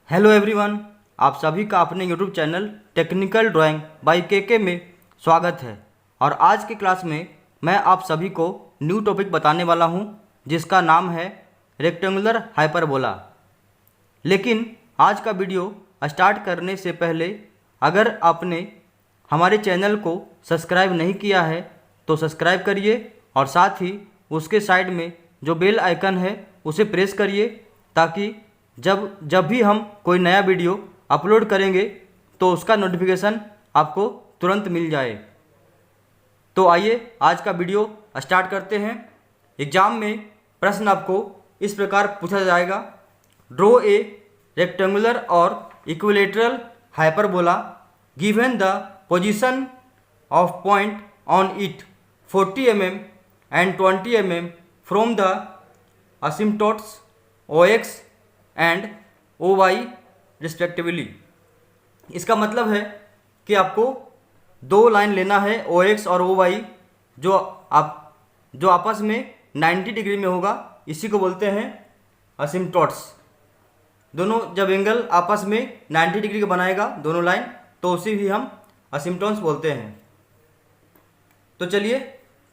Hello everyone, आप सभी का अपने YouTube channel technical drawing by के में स्वागत है। और आज के क्लास में मैं आप सभी को न्यू टॉपिक बताने वाला हूं, जिसका नाम है रेक्टेंगुलर हाइपरबोला। लेकिन आज का वीडियो स्टार्ट करने से पहले अगर आपने हमारे चैनल को सब्सक्राइब नहीं किया है तो सब्सक्राइब करिए और साथ ही उसके साइड में जो बेल आइकन है उसे प्रेस करिए, ताकि जब जब भी हम कोई नया वीडियो अपलोड करेंगे तो उसका नोटिफिकेशन आपको तुरंत मिल जाए। तो आइए आज का वीडियो स्टार्ट करते हैं। एग्जाम में प्रश्न आपको इस प्रकार पूछा जाएगा: ड्रॉ ए रेक्टेंगुलर और equilateral hyperbola given the position of point on it 40 mm and 20 mm from the asymptotes OX and OY respectively. इसका मतलब है कि आपको दो लाइन लेना है OX और OY जो आपस में 90 डिग्री में होगा, इसी को बोलते हैं असिम्प्टोट्स। दोनों जब एंगल आपस में 90 डिग्री का बनाएगा दोनों लाइन, तो उसी भी हम असिम्प्टोट्स बोलते हैं। तो चलिए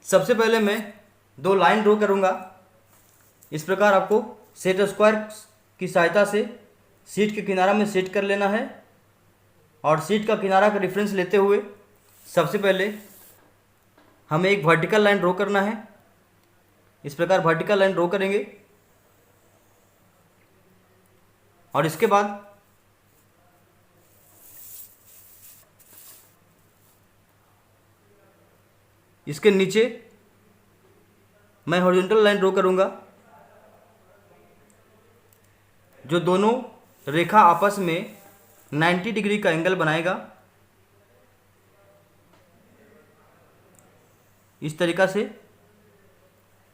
सबसे पहले मैं दो लाइन ड्रॉ करूँगा। इस प्रकार आपको सेट स्क्वायर की सहायता से शीट के किनारा में सेट कर लेना है, और शीट का किनारा का रेफरेंस लेते हुए सबसे पहले हमें एक वर्टिकल लाइन ड्रॉ करना है। इस प्रकार वर्टिकल लाइन ड्रॉ करेंगे और इसके बाद इसके नीचे मैं हॉरिजॉन्टल लाइन ड्रॉ करूंगा, जो दोनों रेखा आपस में 90 डिग्री का एंगल बनाएगा। इस तरीक़ा से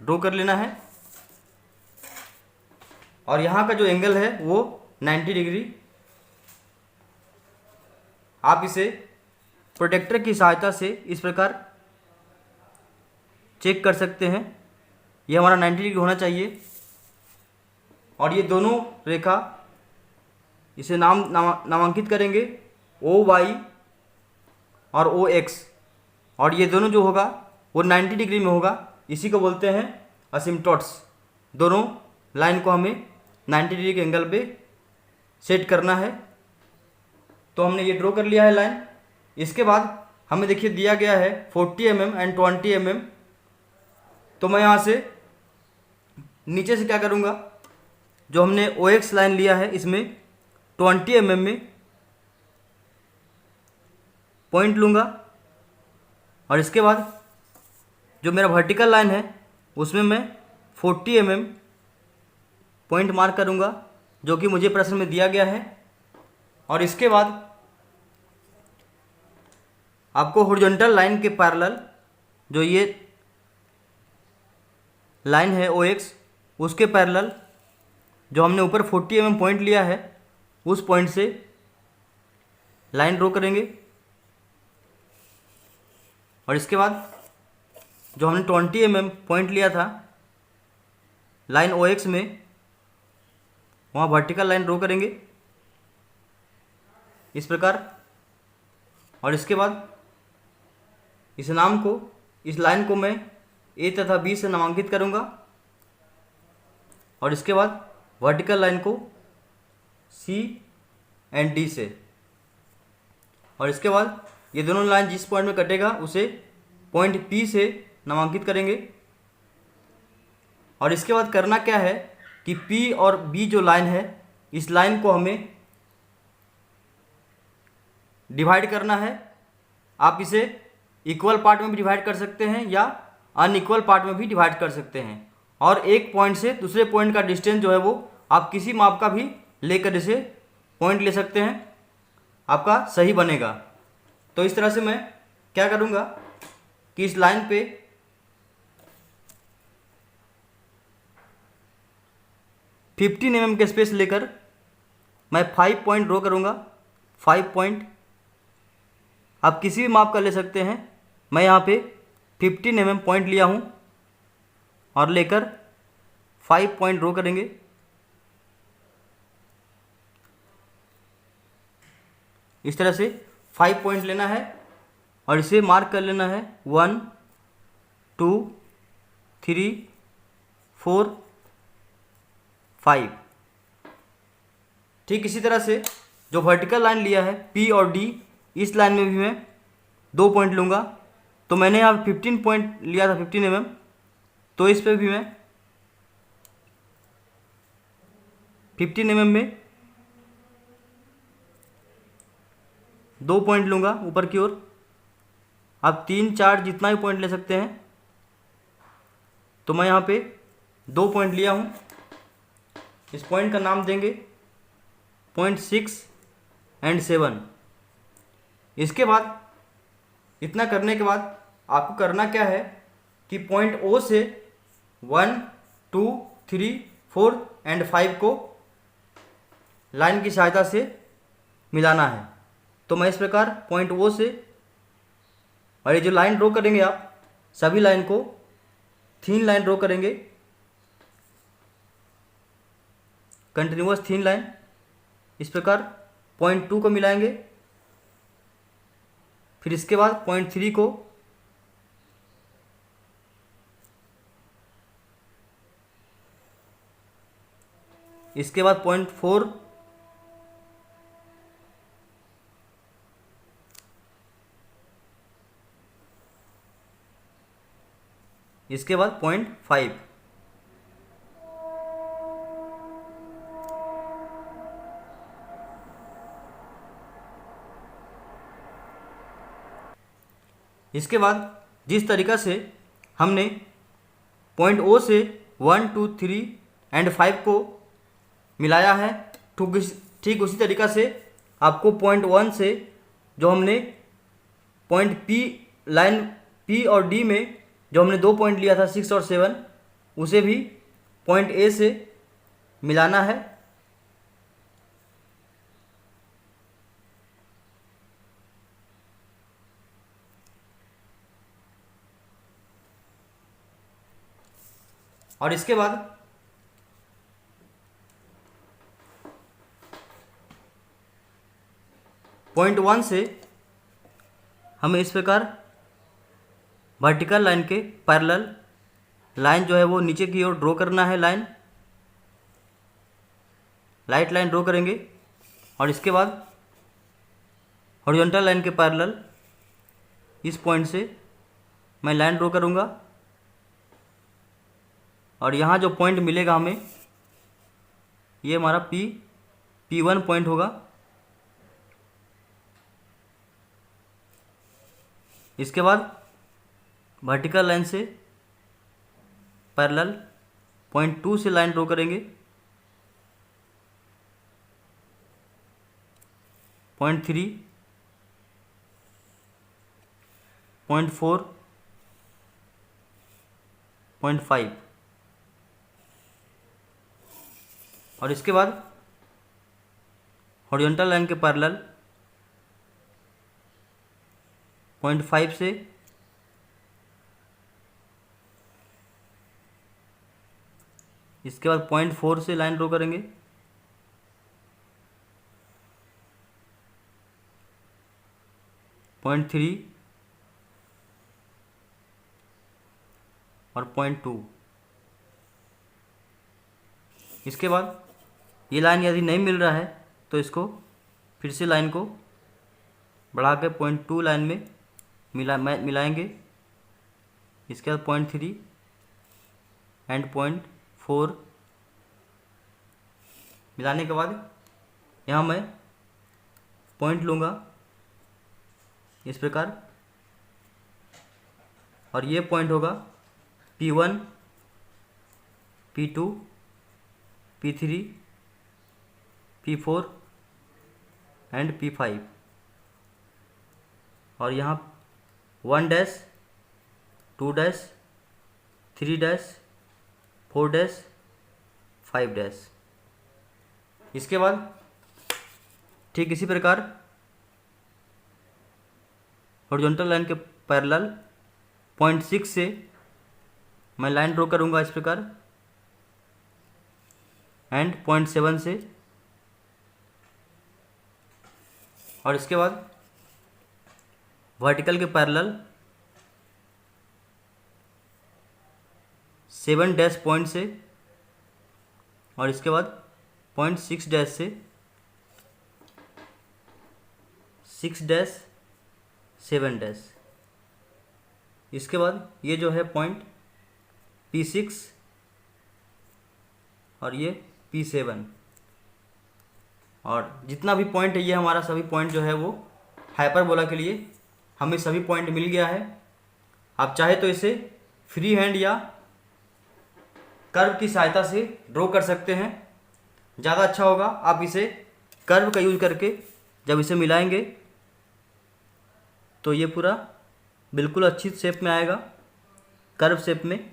ड्रॉ कर लेना है, और यहाँ का जो एंगल है वो 90 डिग्री। आप इसे प्रोटेक्टर की सहायता से इस प्रकार चेक कर सकते हैं। ये हमारा 90 डिग्री होना चाहिए। और ये दोनों रेखा इसे नामांकित करेंगे OY और OX, और ये दोनों जो होगा वो 90 डिग्री में होगा, इसी को बोलते हैं असिम्प्टोट्स। दोनों लाइन को हमें 90 डिग्री के एंगल पे सेट करना है। तो हमने ये ड्रॉ कर लिया है लाइन। इसके बाद हमें देखिए दिया गया है 40 mm एंड 20 mm। तो मैं यहाँ से नीचे से क्या करूँगा, जो हमने OX लाइन लिया है इसमें 20 mm में पॉइंट लूँगा, और इसके बाद जो मेरा वर्टिकल लाइन है उसमें मैं 40 mm पॉइंट मार्क करूँगा, जो कि मुझे प्रश्न में दिया गया है। और इसके बाद आपको हॉरिजॉन्टल लाइन के पैरेलल जो ये लाइन है OX, उसके पैरेलल जो हमने ऊपर 40 mm पॉइंट लिया है उस पॉइंट से लाइन ड्रॉ करेंगे। और इसके बाद जो हमने 20 mm पॉइंट लिया था लाइन OX में, वहाँ वर्टिकल लाइन ड्रॉ करेंगे इस प्रकार। और इसके बाद इस लाइन को मैं A तथा B से नामांकित करूँगा, और इसके बाद वर्टिकल लाइन को C एंड D से। और इसके बाद ये दोनों लाइन जिस पॉइंट में कटेगा उसे पॉइंट P से नामांकित करेंगे। और इसके बाद करना क्या है कि P और B जो लाइन है, इस लाइन को हमें डिवाइड करना है। आप इसे इक्वल पार्ट में भी डिवाइड कर सकते हैं या अनइक्वल पार्ट में भी डिवाइड कर सकते हैं। और एक पॉइंट से दूसरे पॉइंट का डिस्टेंस जो है वो आप किसी माप का भी लेकर इसे पॉइंट ले सकते हैं, आपका सही बनेगा। तो इस तरह से मैं क्या करूँगा कि इस लाइन पे फिफ्टीन mm के स्पेस लेकर मैं 5 पॉइंट ड्रॉ करूँगा। 5 पॉइंट आप किसी भी माप का ले सकते हैं। मैं यहाँ पे 15 mm पॉइंट लिया हूँ और लेकर 5 पॉइंट ड्रॉ करेंगे। इस तरह से 5 पॉइंट लेना है और इसे मार्क कर लेना है 1 2 3 4 5। ठीक इसी तरह से जो वर्टिकल लाइन लिया है P और D, इस लाइन में भी मैं 2 पॉइंट लूँगा। तो मैंने यहाँ 15 पॉइंट लिया था 15 mm, तो इस पे भी मैं 15 mm में 2 पॉइंट लूँगा ऊपर की ओर। आप 3 4 जितना भी पॉइंट ले सकते हैं। तो मैं यहाँ पे 2 पॉइंट लिया हूँ। इस पॉइंट का नाम देंगे पॉइंट 6 एंड 7। इसके बाद इतना करने के बाद आपको करना क्या है कि पॉइंट O से 1 2 3 4 एंड 5 को लाइन की सहायता से मिलाना है। तो मैं इस प्रकार पॉइंट O से, और ये जो लाइन ड्रॉ करेंगे आप सभी लाइन को थीन लाइन ड्रॉ करेंगे, कंटिन्यूअस थीन लाइन। इस प्रकार पॉइंट 2 को मिलाएंगे, फिर इसके बाद पॉइंट 3 को, इसके बाद पॉइंट 4, इसके बाद पॉइंट 5। इसके बाद जिस तरीक़ा से हमने पॉइंट O से 1 2 3 एंड 5 को मिलाया है, ठीक उसी तरीक़ा से आपको पॉइंट 1 से जो हमने पॉइंट P लाइन P और D में जो हमने 2 पॉइंट लिया था 6 और 7, उसे भी पॉइंट A से मिलाना है। और इसके बाद पॉइंट 1 से हमें इस प्रकार वर्टिकल लाइन के पैरेलल लाइन जो है वो नीचे की ओर ड्रॉ करना है। लाइट लाइन ड्रॉ करेंगे और इसके बाद हॉरिजॉन्टल लाइन के पैरेलल इस पॉइंट से मैं लाइन ड्रॉ करूँगा। और यहाँ जो पॉइंट मिलेगा हमें, ये हमारा P1 पॉइंट होगा। इसके बाद वर्टिकल लाइन से पैरेलल पॉइंट 2 से लाइन ड्रॉ करेंगे, पॉइंट 3, पॉइंट 4, पॉइंट 5। और इसके बाद हॉरिजॉन्टल लाइन के पैरेलल पॉइंट 5 से इसके बाद पॉइंट 4 से लाइन ड्रॉ करेंगे, पॉइंट 3 और पॉइंट 2। इसके बाद ये लाइन यदि नहीं मिल रहा है तो इसको फिर से लाइन को बढ़ा के पॉइंट 2 लाइन में मिलाएंगे। इसके बाद पॉइंट 3 एंड पॉइंट 4 मिलाने के बाद यहाँ मैं पॉइंट लूँगा इस प्रकार, और ये पॉइंट होगा P1, P2, P3, P4 and P5। और यहाँ 1 dash 2 dash 3 dash 4 dash 5 dash. इसके बाद ठीक इसी प्रकार हॉरिजॉन्टल लाइन के पैरेलल पॉइंट 6 से मैं लाइन ड्रॉ करूँगा इस प्रकार, एंड पॉइंट 7 से और इसके बाद वर्टिकल के पैरेलल 7 डैश पॉइंट से, और इसके बाद 0.6 डैश से 6 डैश 7 डैश। इसके बाद ये जो है पॉइंट P6 और ये P7, और जितना भी पॉइंट है ये हमारा सभी पॉइंट जो है वो हाइपरबोला के लिए हमें सभी पॉइंट मिल गया है। आप चाहे तो इसे फ्री हैंड या कर्व की सहायता से ड्रॉ कर सकते हैं, ज़्यादा अच्छा होगा। आप इसे कर्व का यूज़ करके जब इसे मिलाएंगे तो ये पूरा बिल्कुल अच्छी शेप में आएगा, कर्व शेप में।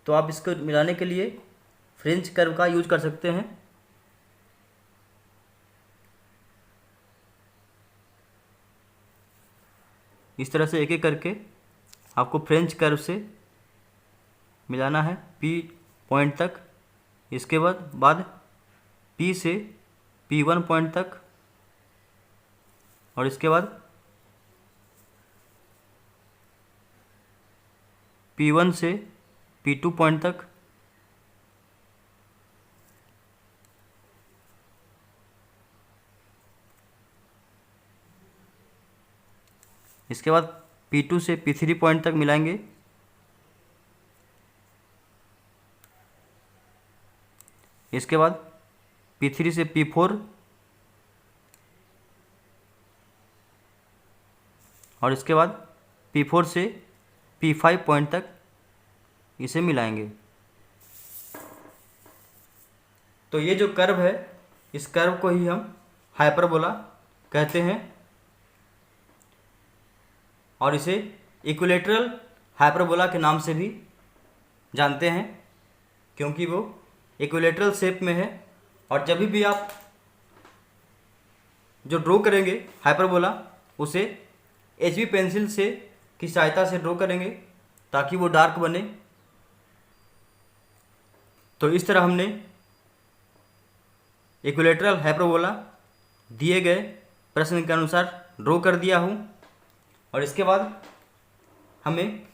तो आप इसको मिलाने के लिए फ्रेंच कर्व का यूज कर सकते हैं। इस तरह से एक एक करके आपको फ्रेंच कर्व से मिलाना है P पॉइंट तक। इसके बाद P से P1 पॉइंट तक, और इसके बाद P1 से P2 पॉइंट तक, इसके बाद P2 से P3 पॉइंट तक मिलाएंगे। इसके बाद P3 से P4, और इसके बाद P4 से P5 पॉइंट तक इसे मिलाएंगे। तो ये जो कर्व है, इस कर्व को ही हम हाइपरबोला कहते हैं, और इसे इक्विलैटरल हाइपरबोला के नाम से भी जानते हैं, क्योंकि वो इक्विलैटरल शेप में है। और जब भी आप जो ड्रॉ करेंगे हाइपरबोला, उसे HB पेंसिल से की सहायता से ड्रॉ करेंगे ताकि वो डार्क बने। तो इस तरह हमने इक्विलैटरल हाइपरबोला दिए गए प्रश्न के अनुसार ड्रॉ कर दिया हूँ। और इसके बाद हमें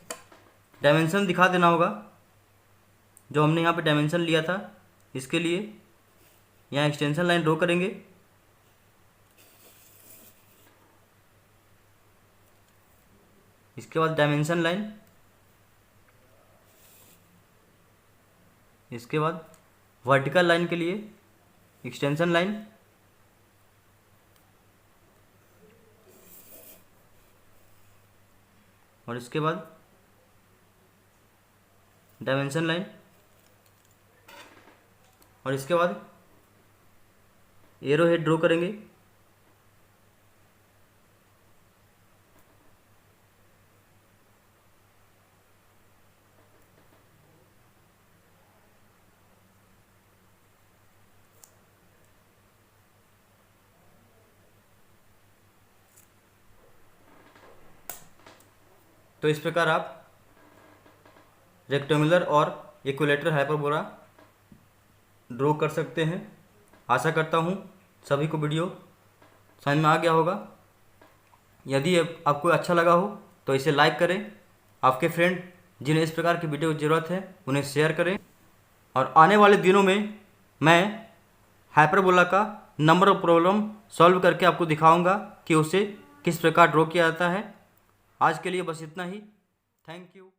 डायमेंशन दिखा देना होगा, जो हमने यहाँ पे डायमेंशन लिया था। इसके लिए यहाँ एक्सटेंशन लाइन ड्रॉ करेंगे। इसके बाद डायमेंशन लाइन, इसके बाद वर्टिकल लाइन के लिए एक्सटेंशन लाइन, और इसके बाद डायमेंशन लाइन, और इसके बाद एरो हेड ड्रॉ करेंगे। तो इस प्रकार आप रेक्टेंगुलर और इक्विलैटरल हाइपरबोला ड्रॉ कर सकते हैं। आशा करता हूँ सभी को वीडियो समझ में आ गया होगा। यदि आपको अच्छा लगा हो तो इसे लाइक करें, आपके फ्रेंड जिन्हें इस प्रकार की वीडियो की ज़रूरत है उन्हें शेयर करें। और आने वाले दिनों में मैं हाइपरबोला का नंबर ऑफ प्रॉब्लम सॉल्व करके आपको दिखाऊंगा कि उसे किस प्रकार ड्रॉ किया जाता है। आज के लिए बस इतना ही। Thank you.